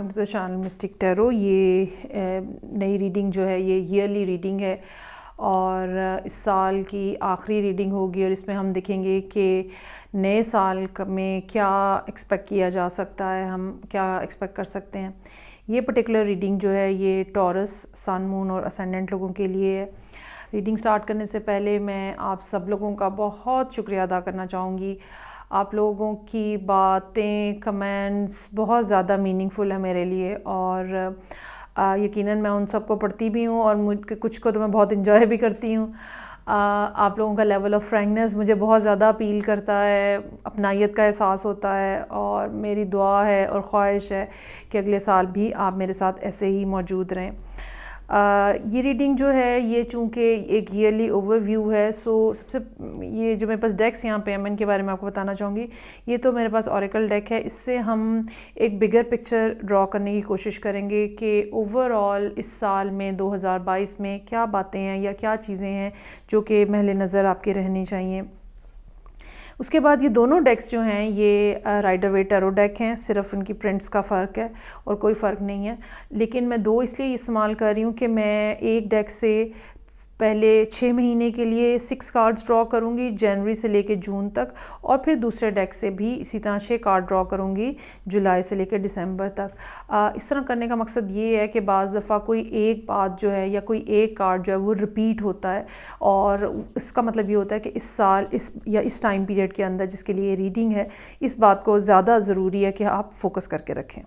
Welcome to the channel mystic tarot. ये नई reading जो है ये ईयरली रीडिंग है और इस साल की आखिरी रीडिंग होगी और इसमें हम देखेंगे कि नए साल में क्या एक्सपेक्ट किया जा सकता है, हम क्या एक्सपेक्ट कर सकते हैं। ये पर्टिकुलर रीडिंग जो है ये टॉरस, सन, मून और असेंडेंट लोगों के लिए है। रीडिंग स्टार्ट करने से पहले मैं आप सब लोगों का बहुत शुक्रिया अदा करना चाहूँगी। आप लोगों की बातें, कमेंट्स बहुत ज़्यादा मीनिंगफुल है मेरे लिए और यकीनन मैं उन सबको पढ़ती भी हूँ और मुझे कुछ को तो मैं बहुत इन्जॉय भी करती हूँ। आप लोगों का लेवल ऑफ फ्रैंकनेस मुझे बहुत ज़्यादा अपील करता है, अपनायत का एहसास होता है और मेरी दुआ है और ख्वाहिश है कि अगले साल भी आप मेरे साथ ऐसे ही मौजूद रहें। ये रीडिंग जो है ये चूँकि एक ईयरली ओवरव्यू है, सो सबसे ये जो मेरे पास डेक्स यहाँ पे हैं मैं इनके बारे में आपको बताना चाहूँगी। ये तो मेरे पास ऑरेकल डेक है, इससे हम एक बिगर पिक्चर ड्रॉ करने की कोशिश करेंगे कि ओवरऑल इस साल में 2022 में क्या बातें हैं या क्या चीज़ें हैं जो कि महल नज़र आपके रहनी चाहिए। उसके बाद ये दोनों डेक्स जो हैं ये राइडर वेट टैरो डेक हैं, सिर्फ उनकी प्रिंट्स का फ़र्क है और कोई फ़र्क नहीं है। लेकिन मैं दो इसलिए इस्तेमाल कर रही हूँ कि मैं एक डेक से पहले 6 महीने के लिए 6 कार्ड्स ड्रॉ करूँगी जनवरी से लेकर जून तक, और फिर दूसरे डेक से भी इसी तरह 6 कार्ड ड्रॉ करूँगी जुलाई से लेकर दिसंबर तक। इस तरह करने का मकसद ये है कि बाज़ दफ़ा कोई एक बात जो है या कोई एक कार्ड जो है वो रिपीट होता है और इसका मतलब ये होता है कि इस साल इस टाइम पीरियड के अंदर जिसके लिए रीडिंग है इस बात को ज़्यादा ज़रूरी है कि आप फोकस करके रखें।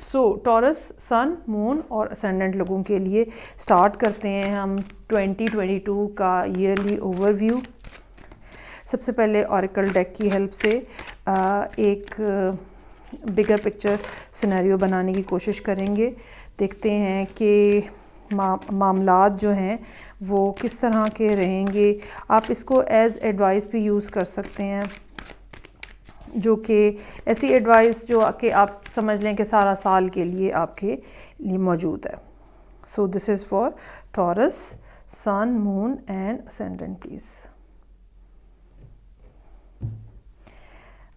सो टॉरस, सन, मून और असेंडेंट लोगों के लिए स्टार्ट करते हैं हम 2022 का ईयरली ओवरव्यू। सबसे पहले ऑरेकल डेक की हेल्प से एक बिगर पिक्चर सिनेरियो बनाने की कोशिश करेंगे। देखते हैं कि मामलात जो हैं वो किस तरह के रहेंगे। आप इसको एज एडवाइस भी यूज़ कर सकते हैं, जो कि ऐसी एडवाइस जो कि आप समझ लें कि सारा साल के लिए आपके लिए मौजूद है। So this is for Taurus, sun, moon and ascendant please.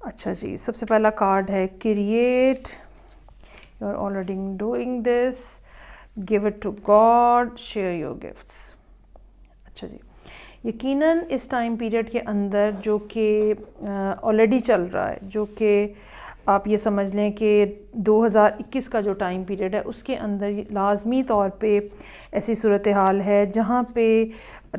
अच्छा जी, सबसे पहला कार्ड है create, you are already doing this, give it to God, share your gifts. अच्छा जी, यकीनन इस टाइम पीरियड के अंदर जो कि ऑलरेडी चल रहा है, जो कि आप ये समझ लें कि 2021 का जो टाइम पीरियड है उसके अंदर लाजमी तौर पे ऐसी सूरत हाल है जहाँ पे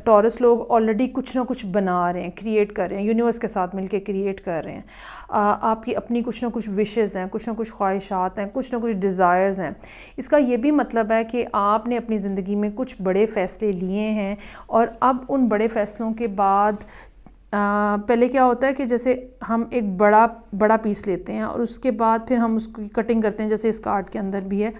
टॉरस लोग ऑलरेडी कुछ ना कुछ बना रहे हैं, क्रिएट कर रहे हैं, यूनिवर्स के साथ मिलके क्रिएट कर रहे हैं। आपकी अपनी कुछ ना कुछ विशेज़ हैं, कुछ ना कुछ ख्वाहिशात हैं, कुछ ना कुछ डिज़ायर्स हैं। इसका ये भी मतलब है कि आपने अपनी ज़िंदगी में कुछ बड़े फ़ैसले लिए हैं और अब उन बड़े फ़ैसलों के बाद पहले क्या होता है कि जैसे हम एक बड़ा पीस लेते हैं और उसके बाद फिर हम उसकी कटिंग करते हैं, जैसे इस कार्ड के अंदर भी है,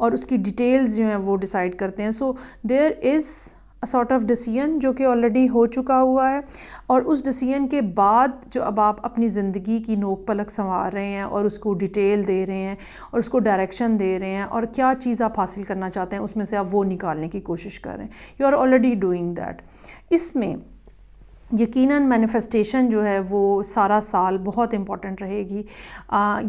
और उसकी डिटेल्स जो हैं वो डिसाइड करते हैं। So there is sort of decision जो कि ऑलरेडी हो चुका हुआ है और उस डिसीजन के बाद जो अब आप अपनी ज़िंदगी की नोक पलक संवार रहे हैं और उसको डिटेल दे रहे हैं और उसको डायरेक्शन दे रहे हैं और क्या चीज़ आप हासिल करना चाहते हैं उसमें से आप वो निकालने की कोशिश कर रहे हैं। You are already doing that. इसमें यकीनन मैनिफेस्टेशन जो है वो सारा साल बहुत इम्पॉर्टेंट रहेगी।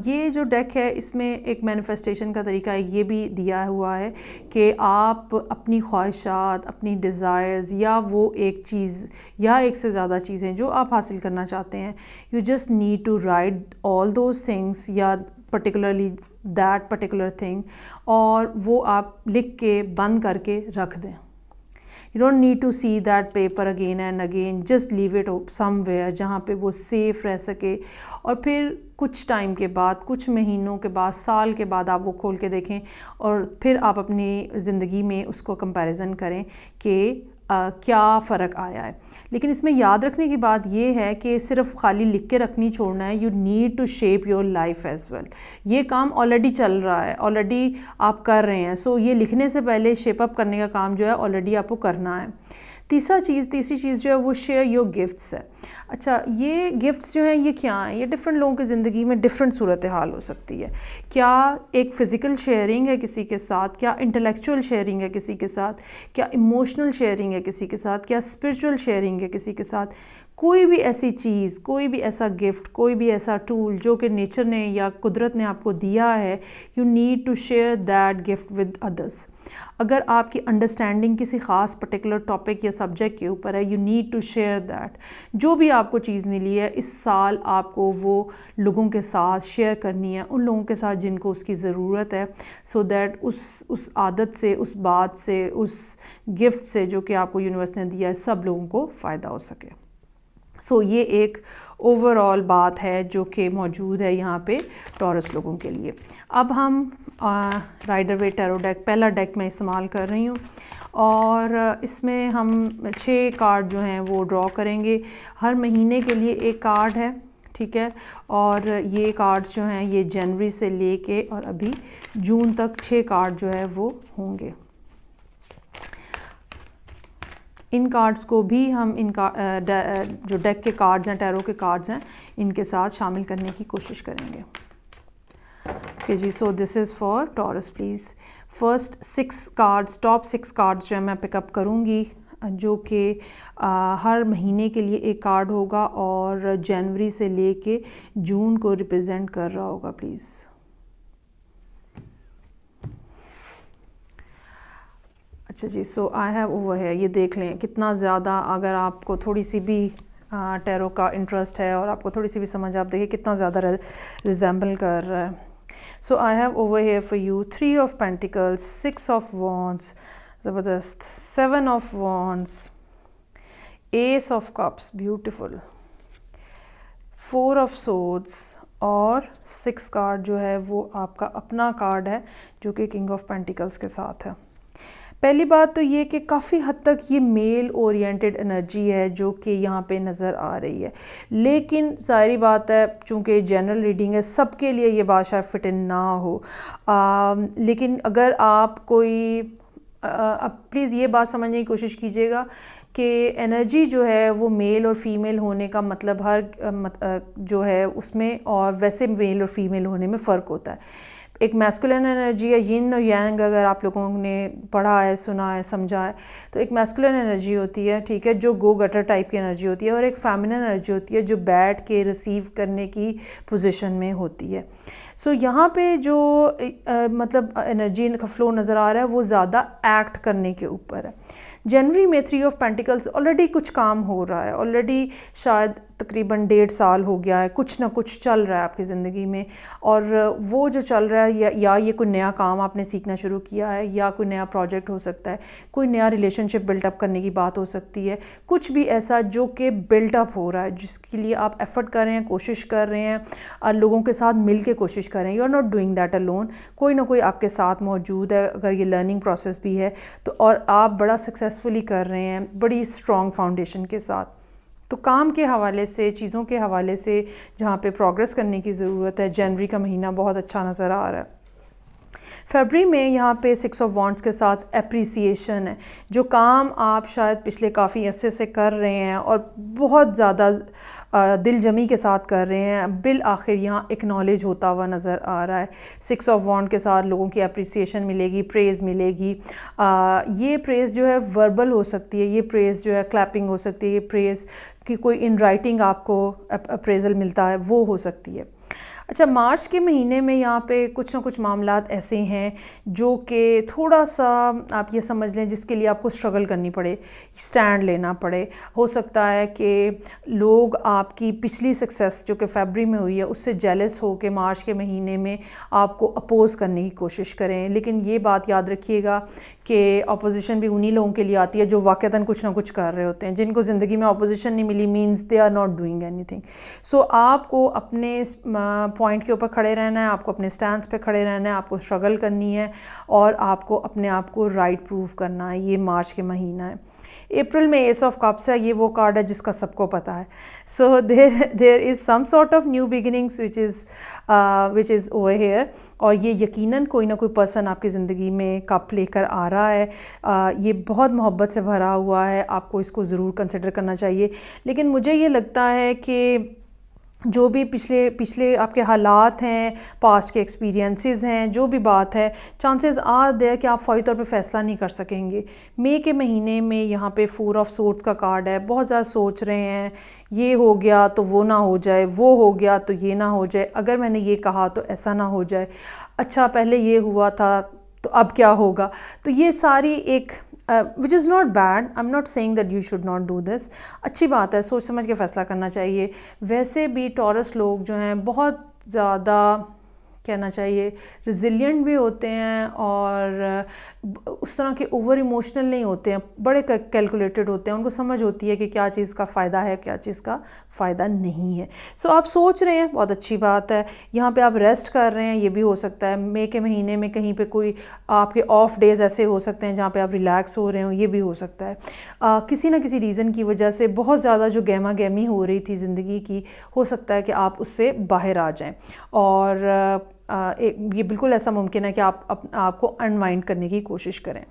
ये जो डेक है इसमें एक मैनिफेस्टेशन का तरीका ये भी दिया हुआ है कि आप अपनी ख्वाहिशात, अपनी डिज़ायर्स या वो एक चीज़ या एक से ज़्यादा चीज़ें जो आप हासिल करना चाहते हैं, you just need to write all those things या पर्टिकुलरली दैट पर्टिकुलर थिंग, और वो आप लिख के बंद करके रख दें। You don't need to see that paper again and again, just leave it somewhere जहाँ पे वो सेफ़ रह सके, और फिर कुछ टाइम के बाद, कुछ महीनों के बाद, साल के बाद आप वो खोल के देखें और फिर आप अपनी ज़िंदगी में उसको कंपैरिजन करें कि क्या फ़र्क आया है। लेकिन इसमें याद रखने की बात ये है कि सिर्फ खाली लिख के रखनी छोड़ना है, you need to shape your life as well. ये काम ऑलरेडी चल रहा है, ऑलरेडी आप कर रहे हैं, सो ये लिखने से पहले शेप अप करने का काम जो है ऑलरेडी आपको करना है। तीसरी चीज़ जो है वो शेयर योर गिफ्ट्स है। अच्छा, ये गिफ्ट्स जो हैं ये क्या हैं? ये डिफरेंट लोगों की ज़िंदगी में डिफरेंट सूरत हाल हो सकती है। क्या एक फ़िज़िकल शेयरिंग है किसी के साथ, क्या इंटेलेक्चुअल शेयरिंग है किसी के साथ, क्या इमोशनल शेयरिंग है किसी के साथ, क्या स्पिरिचुअल शेयरिंग है किसी के साथ। कोई भी ऐसी चीज़, कोई भी ऐसा गिफ्ट, कोई भी ऐसा टूल जो कि नेचर ने या कुदरत ने आपको दिया है, you need to share that gift with others. अगर आपकी अंडरस्टैंडिंग किसी ख़ास पर्टिकुलर टॉपिक या सब्जेक्ट के ऊपर है, you need to share that. जो भी आपको चीज़ मिली है इस साल, आपको वो लोगों के साथ शेयर करनी है, उन लोगों के साथ जिनको उसकी ज़रूरत है, सो दैट उस आदत से, उस बात से, उस गिफ्ट से जो कि आपको यूनिवर्स ने दिया है, सब लोगों को फ़ायदा हो सके। सो ये एक ओवरऑल बात है जो कि मौजूद है यहाँ पे टॉरस लोगों के लिए। अब हम राइडर वेट टैरो डेक, पहला डेक मैं इस्तेमाल कर रही हूँ और इसमें हम 6 कार्ड जो हैं वो ड्रॉ करेंगे। हर महीने के लिए एक कार्ड है, ठीक है। और ये कार्ड्स जो हैं ये जनवरी से लेके और अभी जून तक 6 कार्ड जो है वो होंगे। इन कार्ड्स को भी हम जो डेक के कार्ड्स हैं, टैरो के कार्ड्स हैं, इनके साथ शामिल करने की कोशिश करेंगे। ओके जी, so this is for Taurus please. First 6 cards, top 6 cards जो है मैं पिकअप करूँगी, जो कि हर महीने के लिए एक कार्ड होगा और जनवरी से लेके जून को रिप्रेजेंट कर रहा होगा प्लीज़। अच्छा जी, सो आई हैव ओवर है, ये देख लें कितना ज़्यादा, अगर आपको थोड़ी सी भी टैरो का इंटरेस्ट है और आपको थोड़ी सी भी समझ, आप देखिए कितना ज़्यादा रिजेंबल कर रहा है। So I have over here for you 3 of pentacles, 6 of wands, ज़बरदस्त, 7 of wands, ace of cups, beautiful, 4 of swords और 6 कार्ड जो है वो आपका अपना कार्ड है जो कि किंग ऑफ पेंटिकल्स के साथ है। पहली बात तो ये कि काफ़ी हद तक ये मेल ओरिएंटेड एनर्जी है जो कि यहाँ पे नज़र आ रही है, लेकिन सारी बात है चूँकि जनरल रीडिंग है, सबके लिए ये बात शायद फिट इन ना हो। लेकिन अगर आप कोई अब प्लीज़ ये बात समझने की कोशिश कीजिएगा कि एनर्जी जो है वो मेल और फीमेल होने का मतलब हर जो है उसमें, और वैसे मेल और फीमेल होने में फ़र्क होता है। एक मैस्कुलिन एनर्जी है, यिन और यांग, अगर आप लोगों ने पढ़ा है, सुना है, समझा है, तो एक मैस्कुलिन एनर्जी होती है, ठीक है, जो गो गटर टाइप की एनर्जी होती है, और एक फेमिनिन एनर्जी होती है जो बैठ के रिसीव करने की पोजीशन में होती है। सो यहाँ पे जो मतलब एनर्जी का फ्लो नज़र आ रहा है वो ज़्यादा एक्ट करने के ऊपर है। जनवरी में 3 ऑफ पेंटिकल्स, ऑलरेडी कुछ काम हो रहा है, ऑलरेडी शायद तकरीबन 1.5 साल हो गया है, कुछ ना कुछ चल रहा है आपकी ज़िंदगी में, और वो जो चल रहा है या ये कोई नया काम आपने सीखना शुरू किया है, या कोई नया प्रोजेक्ट हो सकता है, कोई नया रिलेशनशिप बिल्टअप करने की बात हो सकती है, कुछ भी ऐसा जो कि बिल्टअप हो रहा है, जिसके लिए आप एफ़र्ट कर रहे हैं, कोशिश कर रहे हैं, लोगों के साथ मिल के कोशिश कर रहे हैं। You are not doing that alone, कोई ना कोई आपके साथ मौजूद है, अगर ये लर्निंग प्रोसेस भी है तो, और आप बड़ा सक्सेसफुली कर रहे हैं, बड़ी स्ट्रॉन्ग फाउंडेशन के साथ। तो काम के हवाले से, चीज़ों के हवाले से जहाँ पे प्रोग्रेस करने की ज़रूरत है, जनवरी का महीना बहुत अच्छा नज़र आ रहा है। फरवरी में यहाँ पे 6 ऑफ वॉन्ड्स के साथ एप्रिसिएशन है, जो काम आप शायद पिछले काफ़ी अरसे से कर रहे हैं और बहुत ज़्यादा दिल जमी के साथ कर रहे हैं, बिल आखिर यहाँ एक्नॉलेज होता हुआ नज़र आ रहा है। 6 ऑफ वॉन्ड के साथ लोगों की अप्रिसिएशन मिलेगी, प्रेज़ मिलेगी। ये प्रेज़ जो है वर्बल हो सकती है, ये प्रेज़ जो है क्लैपिंग हो सकती है, ये प्रेज़ कि कोई इन राइटिंग आपको अप्रेज़ल मिलता है, वो हो सकती है। अच्छा, मार्च के महीने में यहाँ पे कुछ ना कुछ मामलात ऐसे हैं जो कि थोड़ा सा आप ये समझ लें जिसके लिए आपको स्ट्रगल करनी पड़े, स्टैंड लेना पड़े। हो सकता है कि लोग आपकी पिछली सक्सेस जो कि फरवरी में हुई है उससे जेलस हो के मार्च के महीने में आपको अपोज़ करने की कोशिश करें, लेकिन ये बात याद रखिएगा कि अपोजिशन भी उन्हीं लोगों के लिए आती है जो वाक़तन कुछ ना कुछ कर रहे होते हैं। जिनको ज़िंदगी में अपोजिशन नहीं मिली means they are not doing anything. So आपको अपने पॉइंट के ऊपर खड़े रहना है, आपको अपने स्टैंड पे खड़े रहना है, आपको स्ट्रगल करनी है और आपको अपने आप को राइट प्रूव करना है। ये मार्च के महीना है। अप्रैल में एस ऑफ कप्स है, ये वो कार्ड है जिसका सबको पता है। So there is some sort of new beginnings which is over here, और ये यकीनन कोई ना कोई पर्सन आपकी ज़िंदगी में कप लेकर आ रहा है। ये बहुत मोहब्बत से भरा हुआ है, आपको इसको ज़रूर कंसिडर करना चाहिए। लेकिन मुझे ये लगता है कि जो भी पिछले पिछले आपके हालात हैं, पास्ट के एक्सपीरियंसेस हैं, जो भी बात है, चांसेस आर देयर कि आप फौरी तौर पे फ़ैसला नहीं कर सकेंगे। मई के महीने में यहाँ पे 4 ऑफ सोर्ड्स का कार्ड है, बहुत ज़्यादा सोच रहे हैं, ये हो गया तो वो ना हो जाए, वो हो गया तो ये ना हो जाए, अगर मैंने ये कहा तो ऐसा ना हो जाए, अच्छा पहले ये हुआ था तो अब क्या होगा। तो ये सारी एक which is not bad, I am not saying that you should not do this, अच्छी बात है, सोच समझ के फ़ैसला करना चाहिए। वैसे भी टॉरस लोग जो हैं बहुत ज़्यादा कहना चाहिए रिजिलियंट भी होते हैं और उस तरह के ओवर इमोशनल नहीं होते हैं, बड़े कैलकुलेटेड होते हैं, उनको समझ होती है कि क्या चीज़ का फ़ायदा है, क्या चीज़ का फ़ायदा नहीं है। सो आप सोच रहे हैं, बहुत अच्छी बात है। यहाँ पे आप रेस्ट कर रहे हैं, ये भी हो सकता है। मई के महीने में कहीं पे कोई आपके ऑफ डेज़ ऐसे हो सकते हैं जहाँ पे आप रिलैक्स हो रहे हो, ये भी हो सकता है। किसी ना किसी रीज़न की वजह से बहुत ज़्यादा जो गहमा गहमी हो रही थी ज़िंदगी की, हो सकता है कि आप उससे बाहर आ जाएँ और ये बिल्कुल ऐसा मुमकिन है कि आप आपको अनवाइंड करने की कोशिश करें।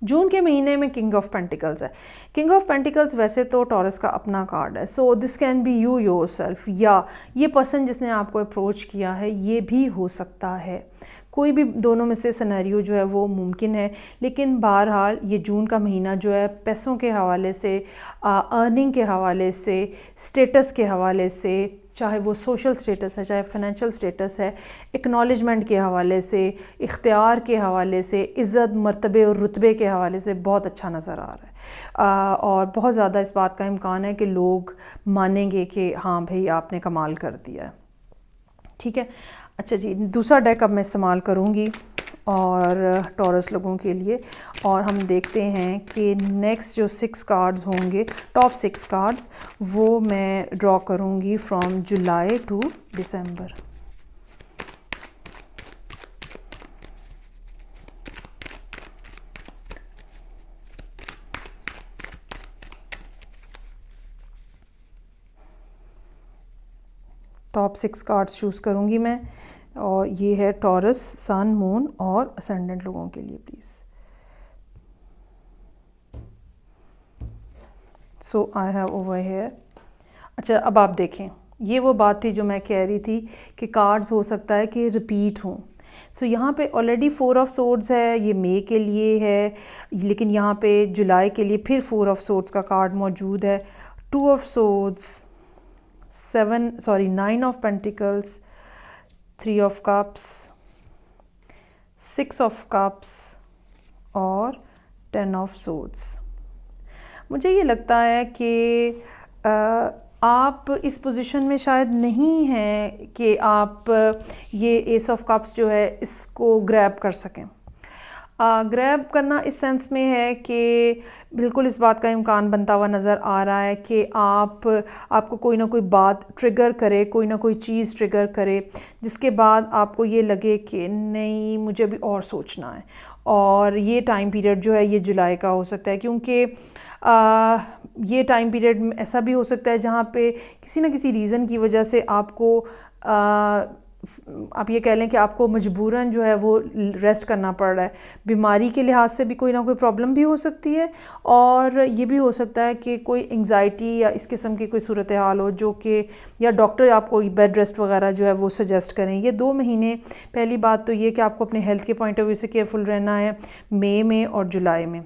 जून के महीने में किंग ऑफ पेंटिकल्स है। किंग ऑफ पेंटिकल्स वैसे तो टॉरस का अपना कार्ड है, so this can be you yourself, या ये पर्सन जिसने आपको अप्रोच किया है ये भी हो सकता है। कोई भी दोनों में से सिनेरियो जो है वो मुमकिन है। लेकिन बहरहाल ये जून का महीना जो है पैसों के हवाले से, अर्निंग के हवाले से, स्टेटस के हवाले से, चाहे वो सोशल स्टेटस है, चाहे फाइनेंशियल स्टेटस है, एक्नॉलेजमेंट के हवाले से, इख्तियार के हवाले से, इज़्ज़त मर्तबे और रुतबे के हवाले से बहुत अच्छा नज़र आ रहा है। और बहुत ज़्यादा इस बात का इम्कान है कि लोग मानेंगे कि हाँ भाई आपने कमाल कर दिया है। ठीक है, अच्छा जी, दूसरा डेक अब मैं इस्तेमाल करूँगी और टॉरस लोगों के लिए, और हम देखते हैं कि नेक्स्ट जो 6 कार्ड्स होंगे, टॉप 6 कार्ड्स, वो मैं ड्रॉ करूँगी from July to December. Top 6 cards choose करूँगी मैं, और ये है टॉरस, सन, मून और असेंडेंट लोगों के लिए please. So I have over here. अच्छा, अब आप देखें, ये वो बात थी जो मैं कह रही थी कि कार्ड्स हो सकता है कि रिपीट हों। सो यहाँ पे ऑलरेडी 4 ऑफ सोर्ड्स है, ये मई के लिए है, लेकिन यहाँ पे जुलाई के लिए फिर 4 ऑफ सोर्ड्स का कार्ड मौजूद है, 2 of swords, 9 of pentacles, 3 of cups, 6 of cups और 10 ऑफ सोर्ड्स। मुझे ये लगता है कि आप इस पोजीशन में शायद नहीं हैं कि आप ये एस ऑफ कप्स जो है इसको ग्रैब कर सकें। ग्रैब करना इस सेंस में है कि बिल्कुल इस बात का इम्कान बनता हुआ नज़र आ रहा है कि आपको कोई ना कोई बात ट्रिगर करे, कोई ना कोई चीज़ ट्रिगर करे, जिसके बाद आपको ये लगे कि नहीं मुझे अभी और सोचना है। और ये टाइम पीरियड जो है ये जुलाई का हो सकता है, क्योंकि ये टाइम पीरियड ऐसा भी हो सकता है जहाँ पे किसी न किसी रीज़न की वजह से आपको आप ये कह लें कि आपको मजबूरन जो है वो रेस्ट करना पड़ रहा है। बीमारी के लिहाज से भी कोई ना कोई प्रॉब्लम भी हो सकती है, और ये भी हो सकता है कि कोई एंग्जाइटी या इस किस्म की कोई सूरत हाल हो जो कि, या डॉक्टर आपको बेड रेस्ट वगैरह जो है वो सजेस्ट करें। ये 2 महीने, पहली बात तो ये कि आपको अपने हेल्थ के पॉइंट ऑफ व्यू से केयरफुल रहना है मई में और जुलाई में।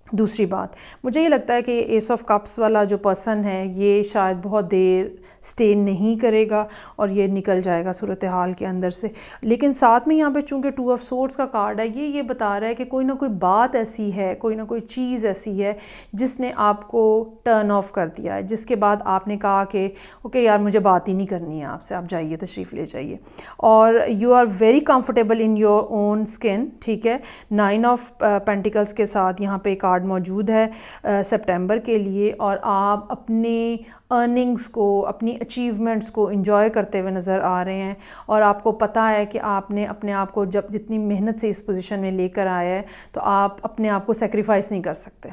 दूसरी बात, मुझे ये लगता है कि एस ऑफ कप्स वाला जो पर्सन है ये शायद बहुत देर स्टे नहीं करेगा और ये निकल जाएगा सूरत हाल के अंदर से। लेकिन साथ में यहाँ पे चूँकि 2 ऑफ सोर्ड्स का कार्ड है, ये बता रहा है कि कोई ना कोई बात ऐसी है, कोई ना कोई चीज़ ऐसी है जिसने आपको टर्न ऑफ कर दिया है, जिसके बाद आपने कहा कि ओके यार मुझे बात ही नहीं करनी है आपसे, आप जाइए, तशरीफ़ ले जाइए, और you are very comfortable in your own skin. ठीक है, 9 ऑफ पेंटिकल्स के साथ यहाँ पे कार्ड मौजूद है सितंबर के लिए, और आप अपनी अर्निंग्स को, अपनी अचीवमेंट्स को एंजॉय करते हुए नज़र आ रहे हैं, और आपको पता है कि आपने अपने आप को जब जितनी मेहनत से इस पोजीशन में लेकर आया है तो आप अपने आप को सेक्रीफाइस नहीं कर सकते,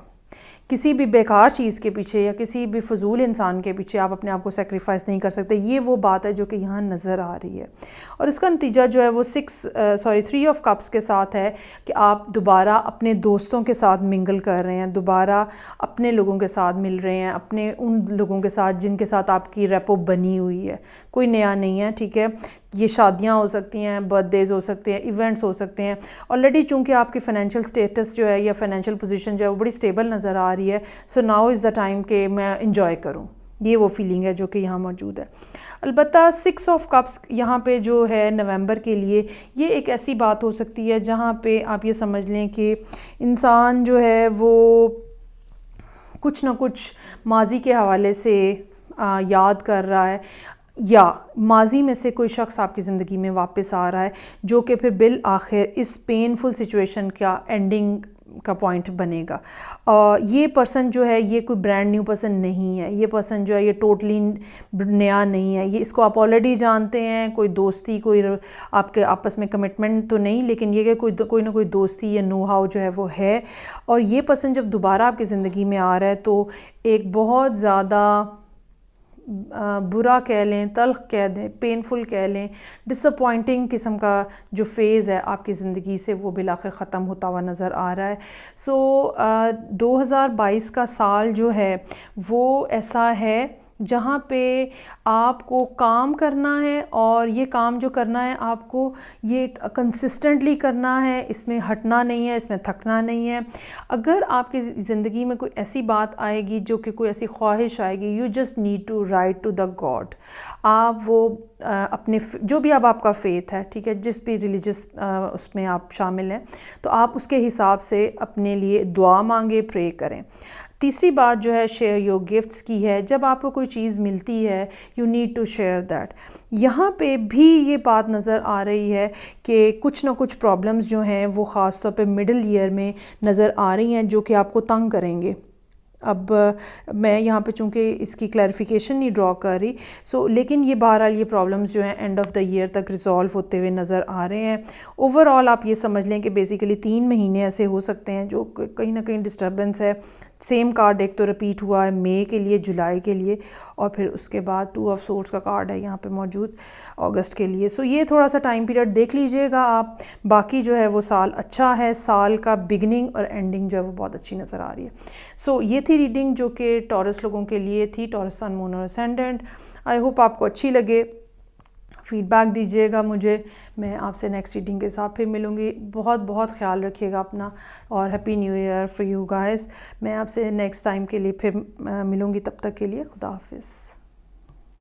किसी भी बेकार चीज़ के पीछे या किसी भी फजूल इंसान के पीछे आप अपने आप को सेक्रीफाइस नहीं कर सकते। ये वो बात है जो कि यहाँ नज़र आ रही है, और इसका नतीजा जो है वो 3 ऑफ कप्स के साथ है कि आप दोबारा अपने दोस्तों के साथ मिंगल कर रहे हैं, दोबारा अपने लोगों के साथ मिल रहे हैं, अपने उन लोगों के साथ जिनके साथ आपकी रेपो बनी हुई है। कोई नया नहीं है, ठीक है। ये शादियां हो सकती हैं, बर्थडेज हो सकते हैं, इवेंट्स हो सकते हैं। ऑलरेडी चूंकि आपकी फ़ाइनेंशियल स्टेटस जो है या फाइनेंशियल पोजीशन जो है वो बड़ी स्टेबल नज़र आ रही है, so now is the time कि मैं इंजॉय करूं। ये वो फीलिंग है जो कि यहाँ मौजूद है। अलबत्ता 6 ऑफ कप्स यहाँ पे जो है नवंबर के लिए, ये एक ऐसी बात हो सकती है जहाँ पे आप ये समझ लें कि इंसान जो है वो कुछ ना कुछ माजी के हवाले से याद कर रहा है, या माजी में से कोई शख्स आपकी ज़िंदगी में वापस आ रहा है जो कि फिर बिल आखिर इस पेनफुल सिचुएशन का एंडिंग का पॉइंट बनेगा। ये पर्सन जो है ये कोई ब्रांड न्यू पर्सन नहीं है, ये पर्सन जो है ये टोटली नया नहीं है। ये इसको आप ऑलरेडी जानते हैं, कोई दोस्ती, कोई आपके आपस में कमिटमेंट तो नहीं, लेकिन ये कि कोई ना कोई दोस्ती या नो हाउ जो है वो है। और ये पर्सन जब दोबारा आपकी ज़िंदगी में आ रहा है तो एक बहुत ज़्यादा बुरा कह लें, तल्ख कह दें, पेनफुल कह लें, डिसअपॉइंटिंग किस्म का जो फ़ेज़ है आपकी ज़िंदगी से वो बिलाखिर ख़त्म होता हुआ नज़र आ रहा है। सो 2022 का साल जो है वो ऐसा है जहाँ पे आपको काम करना है, और ये काम जो करना है आपको ये कंसिस्टेंटली करना है, इसमें हटना नहीं है, इसमें थकना नहीं है। अगर आपकी ज़िंदगी में कोई ऐसी बात आएगी जो कि कोई ऐसी ख्वाहिश आएगी, you just need to write to the God. आप वो अपने जो भी अब आपका फेथ है, ठीक है, जिस भी रिलीजियस उसमें आप शामिल हैं, तो आप उसके हिसाब से अपने लिए दुआ मांगे, प्रे करें। तीसरी बात जो है शेयर योर गिफ्ट्स की है। जब आपको कोई चीज़ मिलती है you need to share that. यहाँ पे भी ये बात नज़र आ रही है कि कुछ ना कुछ प्रॉब्लम्स जो हैं वो ख़ास तौर पे मिडिल ईयर में नज़र आ रही हैं जो कि आपको तंग करेंगे। अब मैं यहाँ पे चूँकि इसकी क्लैरिफिकेशन नहीं ड्रॉ कर रही, लेकिन ये बहरहाल ये प्रॉब्लम्स जो हैं एंड ऑफ द ईयर तक रिजॉल्व होते हुए नज़र आ रहे हैं। ओवरऑल आप ये समझ लें कि बेसिकली 3 महीने ऐसे हो सकते हैं जो कहीं ना कहीं डिस्टर्बेंस है। सेम कार्ड एक तो रिपीट हुआ है मई के लिए, जुलाई के लिए, और फिर उसके बाद 2 ऑफ सोर्ड्स का कार्ड है यहाँ पे मौजूद अगस्त के लिए। सो ये थोड़ा सा टाइम पीरियड देख लीजिएगा आप। बाकी जो है वो साल अच्छा है, साल का बिगनिंग और एंडिंग जो है वो बहुत अच्छी नज़र आ रही है। सो ये थी रीडिंग जो कि टॉरस लोगों के लिए थी, टॉरस सन, मून और असेंडेंट। आई होप आपको अच्छी लगे। फीडबैक दीजिएगा मुझे, मैं आपसे नेक्स्ट रीडिंग के साथ फिर मिलूँगी। बहुत बहुत ख्याल रखिएगा अपना, और happy new year for you guys. मैं आपसे नेक्स्ट टाइम के लिए फिर मिलूँगी, तब तक के लिए खुदा हाफिज़।